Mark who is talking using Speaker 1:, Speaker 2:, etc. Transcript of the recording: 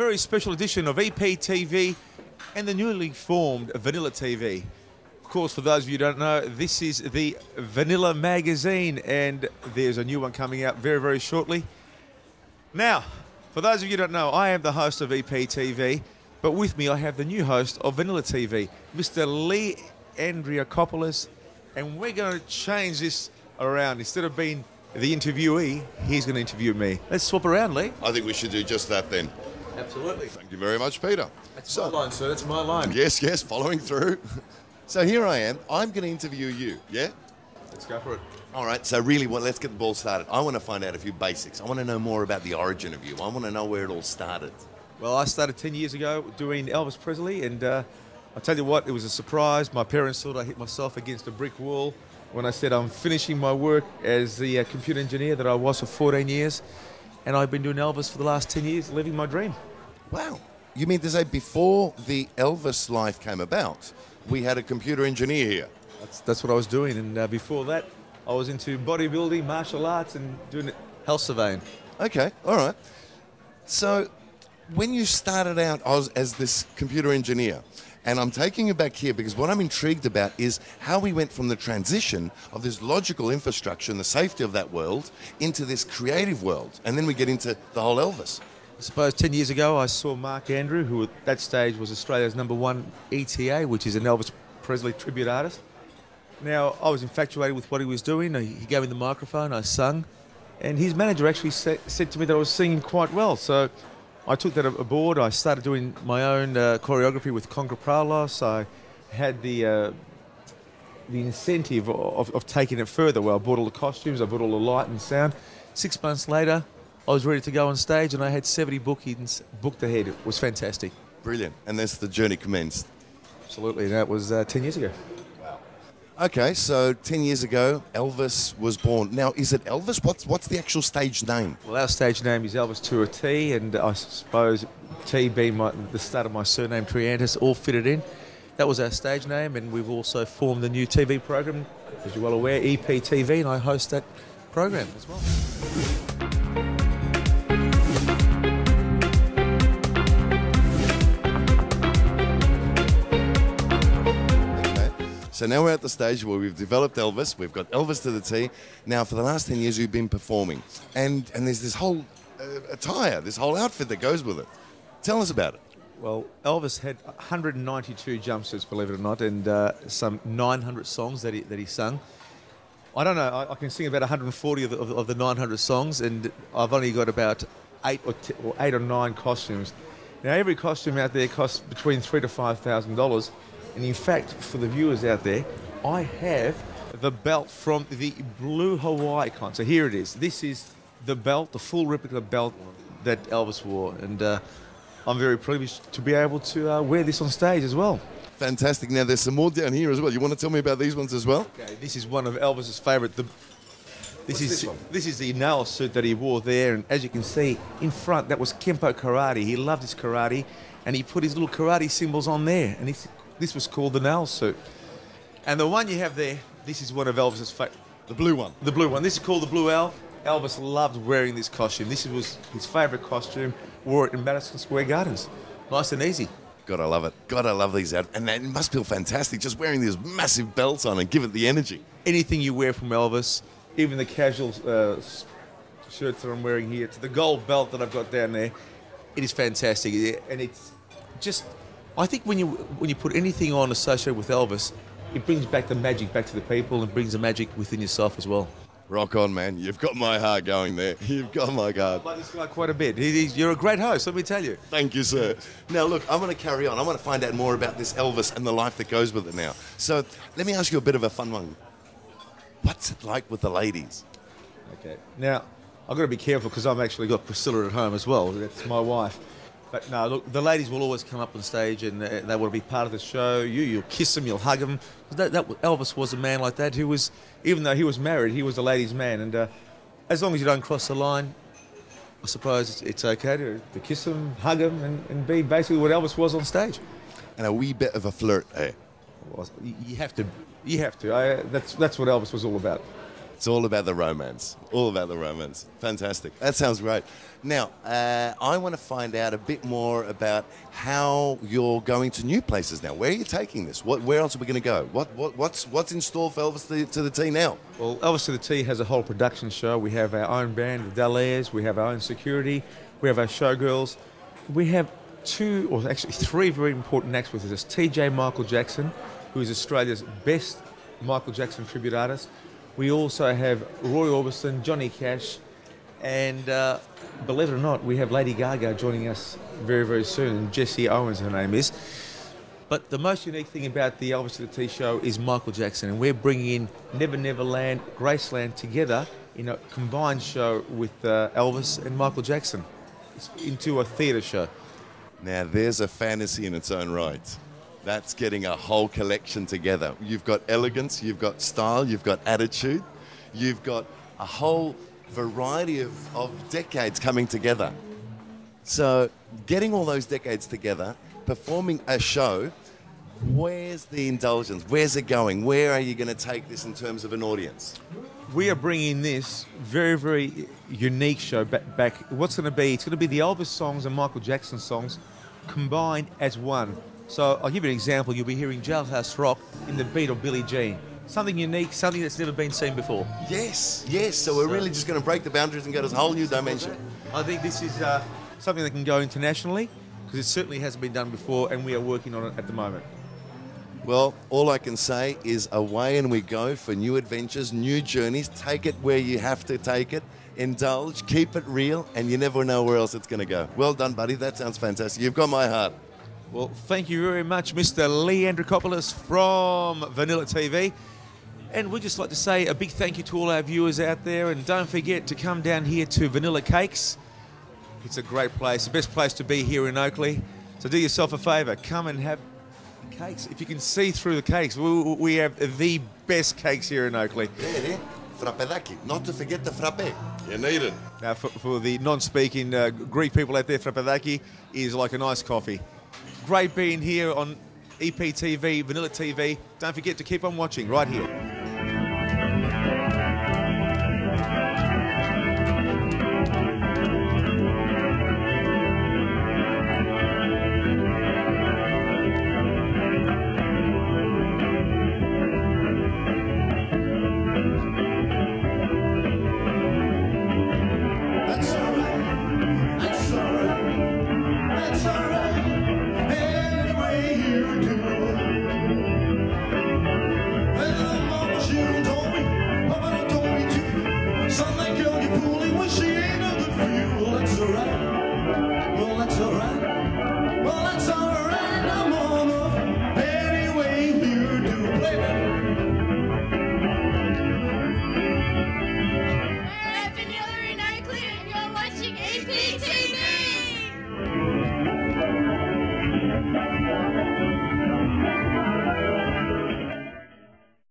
Speaker 1: very special edition of EPTV and the newly formed Vanilla TV. Of course, for those of you who don't know, this is the Vanilla magazine, and there's a new one coming out very, very shortly. Now, for those of you who don't know, I am the host of EPTV, but with me I have the new host of Vanilla TV, Mr. Lee Andrikopoulos, and we're going to change this around. Instead of being the interviewee, he's going to interview me. Let's swap around, Lee.
Speaker 2: I think we should do just that then.
Speaker 1: Absolutely.
Speaker 2: Thank you very much, Peter.
Speaker 1: That's my line, sir. That's my line.
Speaker 2: Yes, following through. So here I am. I'm going to interview you, yeah?
Speaker 1: Let's go for it.
Speaker 2: All right, so really, let's get the ball started. I want to find out a few basics. I want to know more about the origin of you. I want to know where it all started.
Speaker 1: Well, I started 10 years ago doing Elvis Presley, and I'll tell you what, it was a surprise. My parents thought I hit myself against a brick wall when I said I'm finishing my work as the computer engineer that I was for 14 years, and I've been doing Elvis for the last 10 years, living my dream.
Speaker 2: Wow. You mean to say before the Elvis life came about, we had a computer engineer here?
Speaker 1: That's what I was doing, and before that, I was into bodybuilding, martial arts, and doing health surveying.
Speaker 2: Okay, all right. So when you started out as this computer engineer, and I'm taking you back here because what I'm intrigued about is how we went from the transition of this logical infrastructure and the safety of that world into this creative world. And then we get into the whole Elvis.
Speaker 1: I suppose 10 years ago, I saw Mark Andrew, who at that stage was Australia's #1 ETA, which is an Elvis Presley tribute artist. Now, I was infatuated with what he was doing. He gave me the microphone, I sung, and his manager actually said to me that I was singing quite well. So I took that aboard. I started doing my own choreography with Andrikopoulos. I had the incentive of taking it further. Well, I bought all the costumes, I bought all the light and sound. 6 months later, I was ready to go on stage, and I had 70 bookings booked ahead. It was fantastic.
Speaker 2: Brilliant. And that's the journey commenced.
Speaker 1: Absolutely. And that was 10 years ago.
Speaker 2: Wow. Okay, so 10 years ago, Elvis was born. Now, is it Elvis? What's the actual stage name?
Speaker 1: Well, our stage name is Elvis to a T, and I suppose T being the start of my surname, Triantis, all fitted in. That was our stage name, and we've also formed the new TV program, as you're well aware, EPTV, and I host that program as well.
Speaker 2: So now we're at the stage where we've developed Elvis. We've got Elvis to the T. Now, for the last 10 years, you've been performing. And there's this whole attire, this whole outfit that goes with it. Tell us about it.
Speaker 1: Well, Elvis had 192 jumpsuits, believe it or not, and some 900 songs that he sung. I don't know, I can sing about 140 of the 900 songs, and I've only got about 8 or 9 costumes. Now, every costume out there costs between $3,000 to $5,000. And in fact, for the viewers out there, I have the belt from the Blue Hawaii con. So here it is. This is the belt, the full replica belt that Elvis wore. And I'm very privileged to be able to wear this on stage as well.
Speaker 2: Fantastic. Now, there's some more down here as well. You want to tell me about these ones as well?
Speaker 1: Okay, this is one of Elvis's favourite. This is the nail suit that he wore there. And as you can see, in front, that was Kempo Karate. He loved his karate, and he put his little karate symbols on there. And this was called the nail suit. And the one you have there, this is one of Elvis's favourite.
Speaker 2: The blue one?
Speaker 1: The blue one. This is called the Blue Owl. Elvis loved wearing this costume. This was his favourite costume. Wore it in Madison Square Gardens. Nice and easy.
Speaker 2: God, I love it. God, I love these outfits. And it must feel fantastic just wearing these massive belts on and give it the energy.
Speaker 1: Anything you wear from Elvis, even the casual shirts that I'm wearing here, to the gold belt that I've got down there, it is fantastic. And it's just... I think when you put anything on associated with Elvis, it brings back the magic back to the people and brings the magic within yourself as well.
Speaker 2: Rock on, man. You've got my heart going there. You've got my heart.
Speaker 1: I like this guy quite a bit. You're a great host, let me tell you.
Speaker 2: Thank you, sir. Now, look, I'm going to carry on. I want to find out more about this Elvis and the life that goes with it now. So let me ask you a bit of a fun one. What's it like with the ladies?
Speaker 1: Okay. Now, I've got to be careful because I've actually got Priscilla at home as well. That's my wife. But no, look, the ladies will always come up on stage and they want to be part of the show. You'll kiss them, you'll hug them. Elvis was a man like that who was, even though he was married, he was a ladies' man. And as long as you don't cross the line, I suppose it's okay to kiss them, hug them, and be basically what Elvis was on stage.
Speaker 2: And a wee bit of a flirt, eh?
Speaker 1: You have to. That's what Elvis was all about.
Speaker 2: It's all about the romance. All about the romance. Fantastic. That sounds great. Now, I want to find out a bit more about how you're going to new places now. Where are you taking this? Where else are we going to go? What's in store for Elvis to the T now?
Speaker 1: Well, Elvis to the T has a whole production show. We have our own band, the Dallairs. We have our own security. We have our showgirls. We have two, or actually three very important acts with us. TJ Michael Jackson, who is Australia's best Michael Jackson tribute artist. We also have Roy Orbison, Johnny Cash, and believe it or not, we have Lady Gaga joining us very, very soon, and Jessie Owens, her name is. But the most unique thing about the Elvis to the T show is Michael Jackson, and we're bringing in Never Never Land, Graceland together in a combined show with Elvis and Michael Jackson. It's into a theatre show.
Speaker 2: Now, there's a fantasy in its own right. That's getting a whole collection together. You've got elegance, you've got style, you've got attitude, you've got a whole variety of decades coming together. So, getting all those decades together, performing a show, where's the indulgence? Where's it going? Where are you going to take this in terms of an audience?
Speaker 1: We are bringing this very, very unique show back. What's going to be? It's going to be the Elvis songs and Michael Jackson songs combined as one. So I'll give you an example. You'll be hearing Jailhouse Rock in the beat of Billie Jean. Something unique, something that's never been seen before.
Speaker 2: Yes, yes. So we're really just going to break the boundaries and go to a whole new dimension.
Speaker 1: I think this is something that can go internationally, because it certainly hasn't been done before, and we are working on it at the moment.
Speaker 2: Well, all I can say is away and we go for new adventures, new journeys. Take it where you have to take it. Indulge, keep it real, and you never know where else it's going to go. Well done, buddy. That sounds fantastic. You've got my heart.
Speaker 1: Well, thank you very much, Mr. Lee Andrikopoulos from Vanilla TV. And we'd just like to say a big thank you to all our viewers out there. And don't forget to come down here to Vanilla Cakes. It's a great place, the best place to be here in Oakley. So do yourself a favour, come and have cakes. If you can see through the cakes, we have the best cakes here in Oakley.
Speaker 2: Yeah. Frappedaki. Not to forget the frappe. You need it.
Speaker 1: Now, for the non-speaking Greek people out there, frappedaki is like a nice coffee. Great being here on EPTV, Vanilla TV. Don't forget to keep on watching right here.